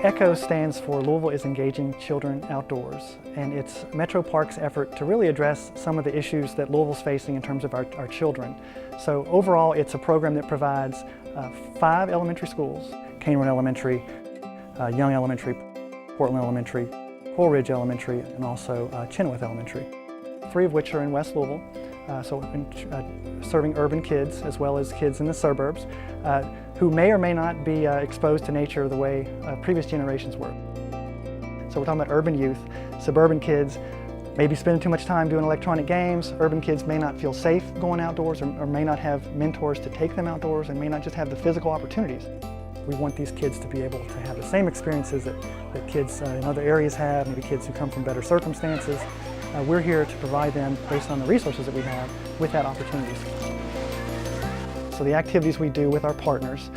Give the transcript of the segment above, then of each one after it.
ECHO stands for Louisville is Engaging Children Outdoors, and it's Metro Park's effort to really address some of the issues that Louisville's facing in terms of our children. So overall, it's a program that provides 5 elementary schools: Cane Run Elementary, Young Elementary, Portland Elementary, Coral Ridge Elementary, and also Chenoweth Elementary. 3 of which are in West Louisville, so we've been serving urban kids as well as kids in the suburbs who may or may not be exposed to nature the way previous generations were. So we're talking about urban youth. Suburban kids may be spending too much time doing electronic games. Urban kids may not feel safe going outdoors or may not have mentors to take them outdoors and may not just have the physical opportunities. We want these kids to be able to have the same experiences that kids in other areas have, maybe kids who come from better circumstances. We're here to provide them, based on the resources that we have, with that opportunities. So the activities we do with our partners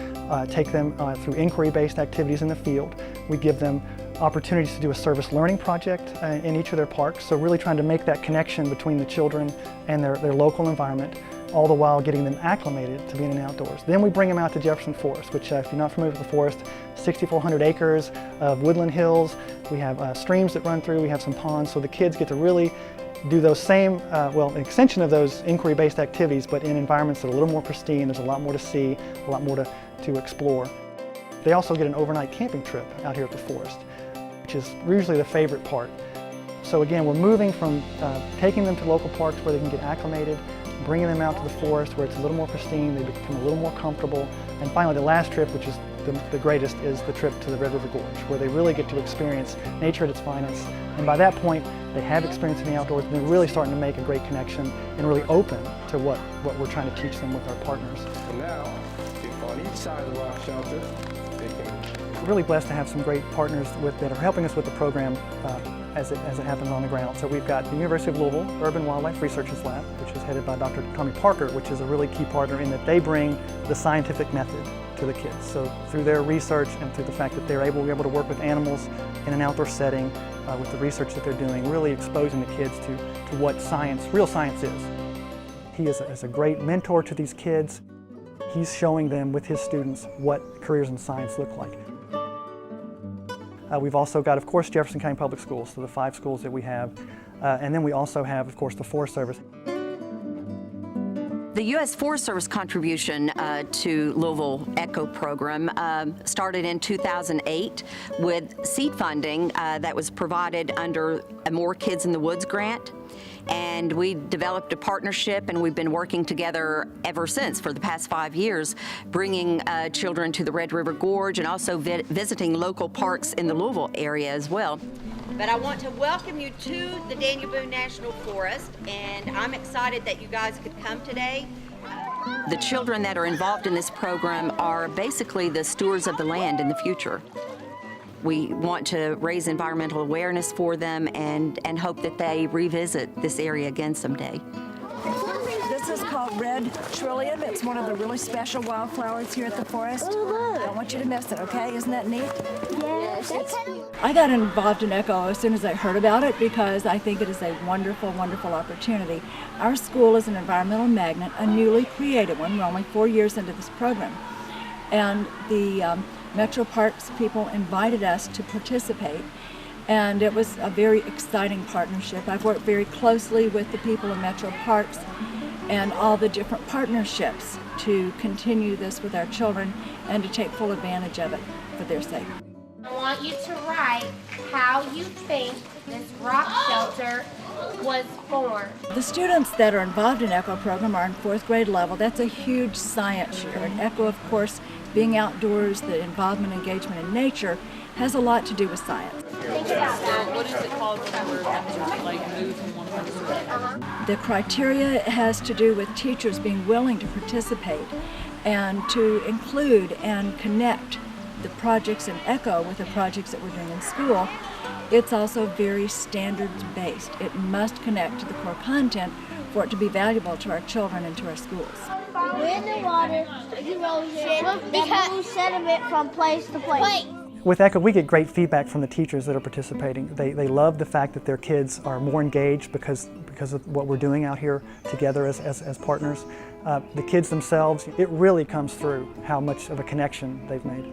take them through inquiry-based activities in the field. We give them opportunities to do a service learning project in each of their parks, so really trying to make that connection between the children and their local environment, all the while getting them acclimated to being in outdoors. Then we bring them out to Jefferson Forest, which if you're not familiar with the forest, 6,400 acres of woodland hills. We have streams that run through, we have some ponds, so the kids get to really do those same, an extension of those inquiry-based activities, but in environments that are a little more pristine. There's a lot more to see, a lot more to explore. They also get an overnight camping trip out here at the forest, which is usually the favorite part. So again, we're moving from taking them to local parks where they can get acclimated, bringing them out to the forest where it's a little more pristine, they become a little more comfortable, and finally the last trip, which is the greatest, is the trip to the Red River Gorge, where they really get to experience nature at its finest. And by that point, they have experience in the outdoors, and they're really starting to make a great connection and really open to what we're trying to teach them with our partners. So now, if on each side of the rock shelter, they can... We're really blessed to have some great partners that are helping us with the program as it happens on the ground. So we've got the University of Louisville Urban Wildlife Researchers Lab, which is headed by Dr. Tommy Parker, which is a really key partner in that they bring the scientific method to the kids. So through their research and through the fact that they're able to work with animals in an outdoor setting, with the research that they're doing, really exposing the kids to what real science is. He is a great mentor to these kids. He's showing them with his students what careers in science look like. We've also got, of course, Jefferson County Public Schools, so the 5 schools that we have. And then we also have, of course, the Forest Service. The U.S. Forest Service contribution to Louisville ECHO program started in 2008 with seed funding that was provided under a More Kids in the Woods grant. And we developed a partnership, and we've been working together ever since for the past 5 years, bringing children to the Red River Gorge and also visiting local parks in the Louisville area as well. But I want to welcome you to the Daniel Boone National Forest, and I'm excited that you guys could come today. The children that are involved in this program are basically the stewards of the land in the future. We want to raise environmental awareness for them and hope that they revisit this area again someday. This is called red trillium. It's one of the really special wildflowers here at the forest. Don't want you to miss it, okay? Isn't that neat? Yes. I got involved in ECHO as soon as I heard about it because I think it is a wonderful, wonderful opportunity. Our school is an environmental magnet, a newly created one. We're only 4 years into this program. And the Metro Parks people invited us to participate, and it was a very exciting partnership. I've worked very closely with the people in Metro Parks and all the different partnerships to continue this with our children and to take full advantage of it for their sake. I want you to write how you think this rock shelter was formed. The students that are involved in ECHO program are in 4th grade level. That's a huge science year. And ECHO, of course, being outdoors, the involvement, engagement in nature, has a lot to do with science. Think about that. What is it called whenever like move from one place to the other? The criteria has to do with teachers being willing to participate and to include and connect the projects in ECHO with the projects that we're doing in school. It's also very standards-based. It must connect to the core content for it to be valuable to our children and to our schools. In the water, erosion, because sediment from place to place. With ECHO, we get great feedback from the teachers that are participating. They love the fact that their kids are more engaged because of what we're doing out here together as partners. The kids themselves, it really comes through how much of a connection they've made.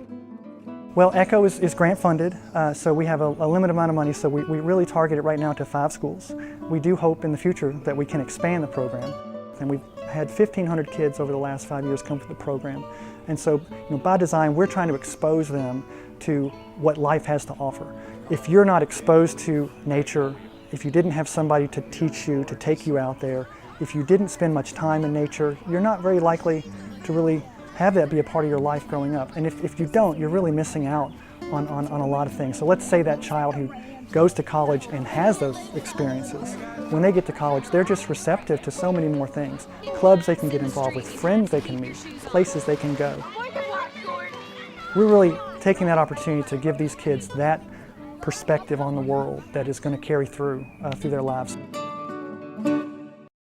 Well, ECHO is grant funded, so we have a limited amount of money, so we really target it right now to 5 schools. We do hope in the future that we can expand the program, and we've had 1,500 kids over the last 5 years come through the program. And so, by design, we're trying to expose them to what life has to offer. If you're not exposed to nature, if you didn't have somebody to teach you, to take you out there, if you didn't spend much time in nature, you're not very likely to really have that be a part of your life growing up. And if you don't, you're really missing out on a lot of things. So let's say that child who goes to college and has those experiences. When they get to college, they're just receptive to so many more things. Clubs they can get involved with, friends they can meet, places they can go. We're really taking that opportunity to give these kids that perspective on the world that is going to carry through their lives.